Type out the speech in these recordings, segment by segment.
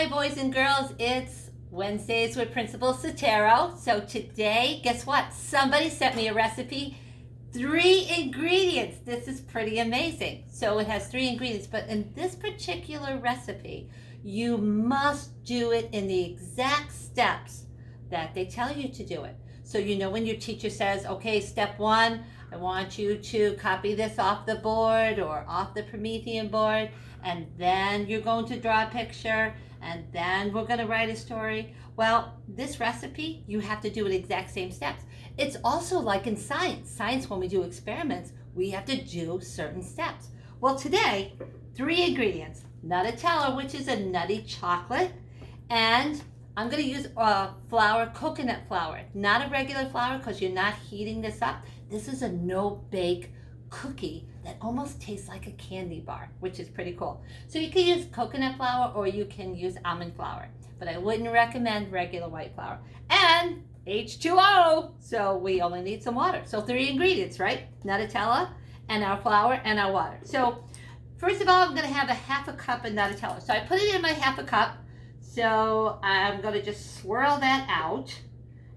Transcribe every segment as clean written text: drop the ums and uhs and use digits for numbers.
Hi, boys and girls. It's Wednesdays with Principal Sotero. So today, guess what? Somebody sent me a recipe. 3 ingredients. This is pretty amazing. So it has 3 ingredients, but in this particular recipe, you must do it in the exact steps that they tell you to do it. So you know when your teacher says, okay, step 1, I want you to copy this off the board or off the Promethean board, and then you're going to draw a picture, and then we're going to write a story. Well, this recipe, you have to do it exact same steps. It's also like in science. Science, when we do experiments, we have to do certain steps. Well, today, 3 ingredients. Nutella, which is a nutty chocolate, and I'm going to use flour, coconut flour, not a regular flour because you're not heating this up. This is a no-bake cookie that almost tastes like a candy bar, which is pretty cool. So you can use coconut flour or you can use almond flour, but I wouldn't recommend regular white flour. And H2O, so we only need some water. So 3 ingredients, right? Nutella and our flour and our water. So first of all, I'm going to have a 1/2 cup of Nutella. So I put it in my 1/2 cup. So I'm going to just swirl that out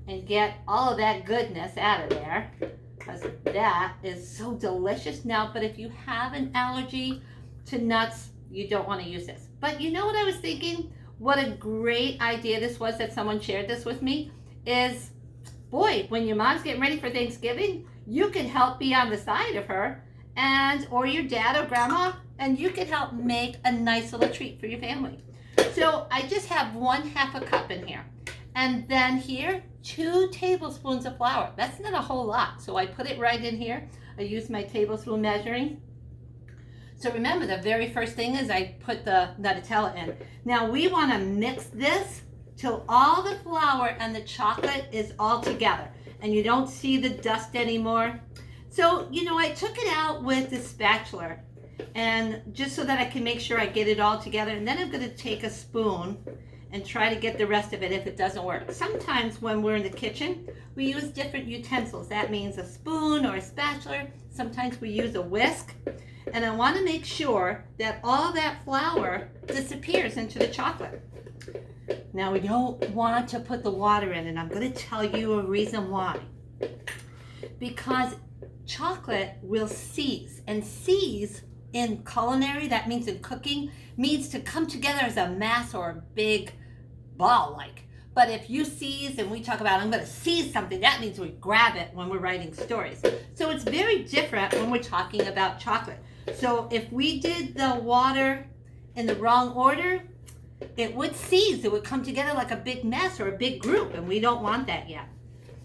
and get all of that goodness out of there, because that is so delicious. Now, but if you have an allergy to nuts, you don't want to use this. But you know what I was thinking? What a great idea this was that someone shared this with me is, boy, when your mom's getting ready for Thanksgiving, you can help be on the side of her, and or your dad or grandma, and you can help make a nice little treat for your family. So I just have 1/2 cup in here. And then here, 2 tablespoons of flour. That's not a whole lot. So I put it right in here. I use my tablespoon measuring. So remember, the very first thing is I put the Nutella in. Now we want to mix this till all the flour and the chocolate is all together. And you don't see the dust anymore. So, you know, I took it out with the spatula, and just so that I can make sure I get it all together. And then I'm going to take a spoon and try to get the rest of it if it doesn't work. Sometimes when we're in the kitchen, we use different utensils. That means a spoon or a spatula. Sometimes we use a whisk. And I want to make sure that all that flour disappears into the chocolate. Now we don't want to put the water in, and I'm going to tell you a reason why. Because chocolate will seize, and seize in culinary, that means in cooking, means to come together as a mass or a big ball like. But if you seize, and we talk about, I'm going to seize something, that means we grab it when we're writing stories. So it's very different when we're talking about chocolate. So if we did the water in the wrong order, it would seize. It would come together like a big mess or a big group, and we don't want that yet.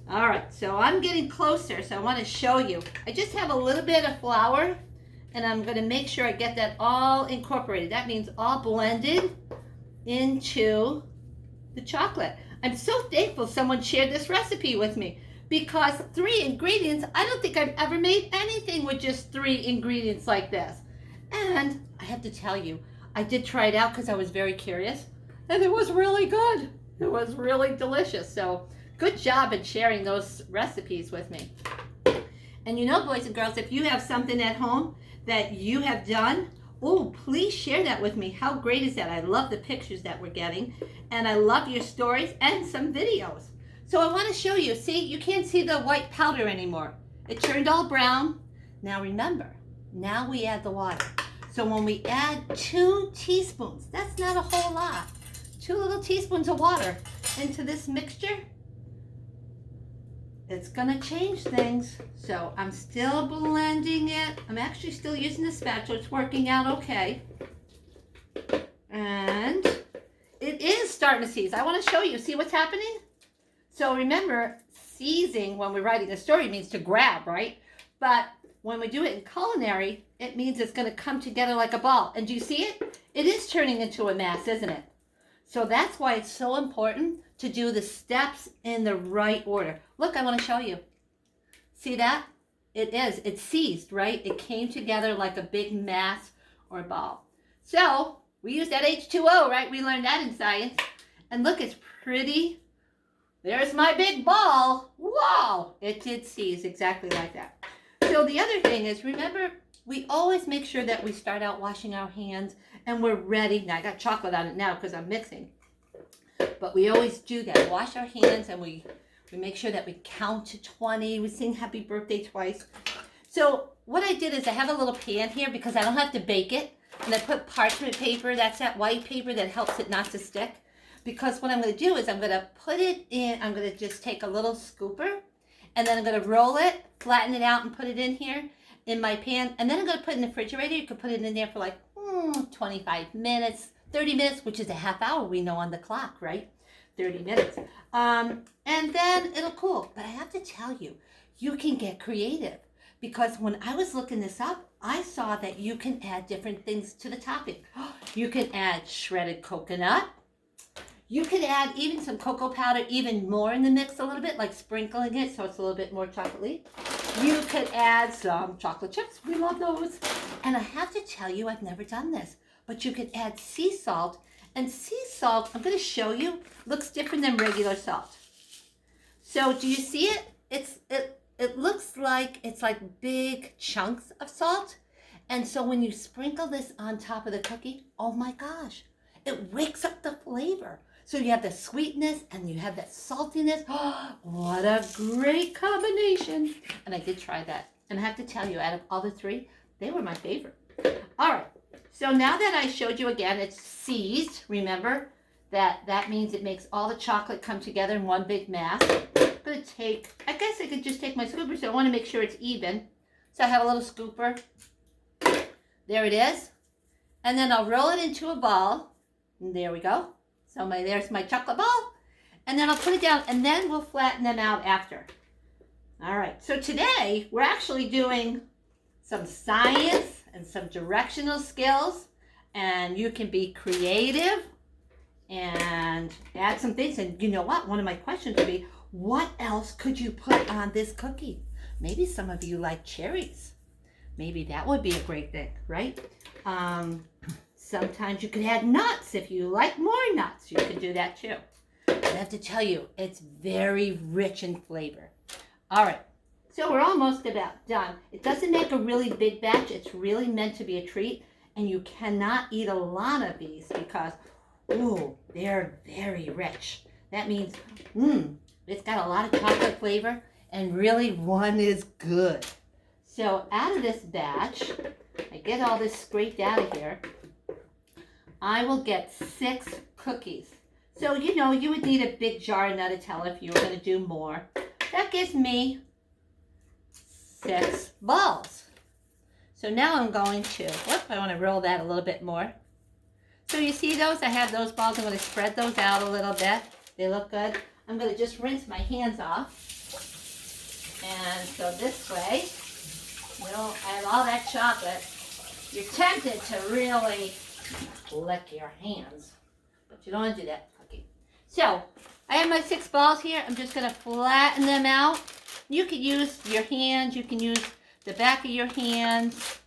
All right, so I'm getting closer, so I want to show you. I just have a little bit of flour, and I'm going to make sure I get that all incorporated. That means all blended into the chocolate. I'm so thankful someone shared this recipe with me, because 3 ingredients, I don't think I've ever made anything with just 3 ingredients like this. And I have to tell you, I did try it out because I was very curious, and it was really good. It was really delicious. So good job in sharing those recipes with me. And you know, boys and girls, if you have something at home that you have done, oh, please share that with me. How great is that? I love the pictures that we're getting, and I love your stories and some videos. So I want to show you. See, you can't see the white powder anymore. It turned all brown. Now remember, now we add the water. So when we add 2 teaspoons, that's not a whole lot, 2 little teaspoons of water into this mixture, it's gonna change things. So I'm still blending it. I'm actually still using the spatula. It's working out okay. And it is starting to seize. I want to show you. See what's happening? So remember, seizing when we're writing a story means to grab, right? But when we do it in culinary, it means it's going to come together like a ball. And do you see it? It is turning into a mass, isn't it? So that's why it's so important to do the steps in the right order. Look, I want to show you. See that? It is. It's seized, right? It came together like a big mass or ball. So we use that H2O, right? We learned that in science. And look, it's pretty. There's my big ball. Wow! It did seize exactly like that. So the other thing is, remember, we always make sure that we start out washing our hands and we're ready. Now I got chocolate on it now because I'm mixing. But we always do that. Wash our hands and we make sure that we count to 20. We sing happy birthday twice. So what I did is I have a little pan here because I don't have to bake it. And I put parchment paper, that's that white paper that helps it not to stick. Because what I'm going to do is I'm going to put it in, I'm going to just take a little scooper. And then I'm going to roll it, flatten it out and put it in here in my pan. And then I'm going to put it in the refrigerator. You could put it in there for like 25 minutes, 30 minutes, which is a half hour we know on the clock, right? 30 minutes. And then it'll cool. But I have to tell you, you can get creative. Because when I was looking this up, I saw that you can add different things to the topping. You can add shredded coconut. You could add even some cocoa powder, even more in the mix a little bit, like sprinkling it so it's a little bit more chocolatey. You could add some chocolate chips. We love those. And I have to tell you, I've never done this, but you could add sea salt. And sea salt, I'm going to show you, looks different than regular salt. So do you see it? It looks like it's like big chunks of salt. And so when you sprinkle this on top of the cookie, oh my gosh, it wakes up the flavor. So you have the sweetness and you have that saltiness. Oh, what a great combination. And I did try that. And I have to tell you, out of all the three, they were my favorite. All right. So now that I showed you again, it's seized. Remember that means it makes all the chocolate come together in one big mass. I'm going to take, I guess I could just take my scooper, so I want to make sure it's even. So I have a little scooper. There it is. And then I'll roll it into a ball. And there we go. So there's my chocolate ball. And then I'll put it down, and then we'll flatten them out after. All right. So today, we're actually doing some science and some directional skills. And you can be creative and add some things. And you know what? One of my questions would be, what else could you put on this cookie? Maybe some of you like cherries. Maybe that would be a great thing, right? Sometimes you could add nuts. If you like more nuts, you could do that too. But I have to tell you, it's very rich in flavor. All right, so we're almost about done. It doesn't make a really big batch. It's really meant to be a treat. And you cannot eat a lot of these because, ooh, they're very rich. That means, it's got a lot of chocolate flavor, and really one is good. So out of this batch, I get all this scraped out of here. I will get 6 cookies. So, you know, you would need a big jar of Nutella if you were going to do more. That gives me 6 balls. So now I'm going to, I want to roll that a little bit more. So you see those? I have those balls. I'm going to spread those out a little bit. They look good. I'm going to just rinse my hands off. And so this way, you don't add all that chocolate. You're tempted to really lick your hands, but you don't want to do that, cookie. So I have my 6 balls here. I'm just going to flatten them out. You can use your hands. You can use the back of your hands.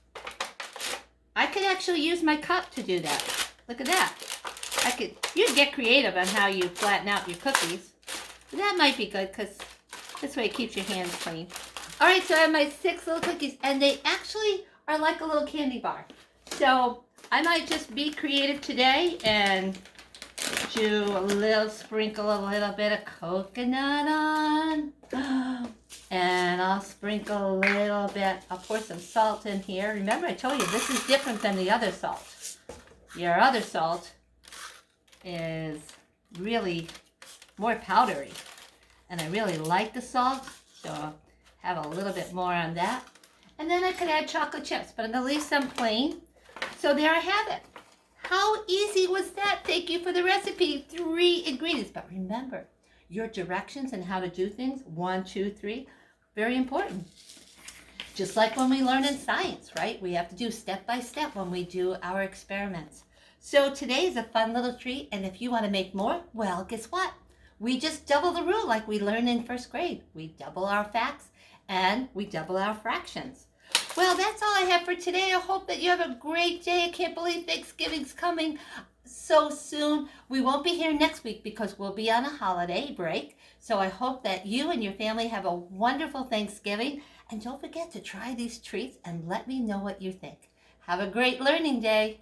I could actually use my cup to do that. Look at that. You can get creative on how you flatten out your cookies. That might be good because this way it keeps your hands clean. All right, so I have my 6 little cookies, and they actually are like a little candy bar. So I might just be creative today and do sprinkle a little bit of coconut on. And I'll sprinkle a little bit, I'll pour some salt in here. Remember, I told you this is different than the other salt. Your other salt is really more powdery. And I really like the salt, so I'll have a little bit more on that. And then I could add chocolate chips, but I'm going to leave some plain. So there I have it. How easy was that? Thank you for the recipe. 3 ingredients. But remember, your directions and how to do things, 1, 2, 3, very important. Just like when we learn in science, right? We have to do step by step when we do our experiments. So today is a fun little treat, and if you want to make more, well, guess what? We just double the rule like we learned in 1st grade. We double our facts and we double our fractions. Well, that's all I have for today. I hope that you have a great day. I can't believe Thanksgiving's coming so soon. We won't be here next week because we'll be on a holiday break. So I hope that you and your family have a wonderful Thanksgiving. And don't forget to try these treats and let me know what you think. Have a great learning day.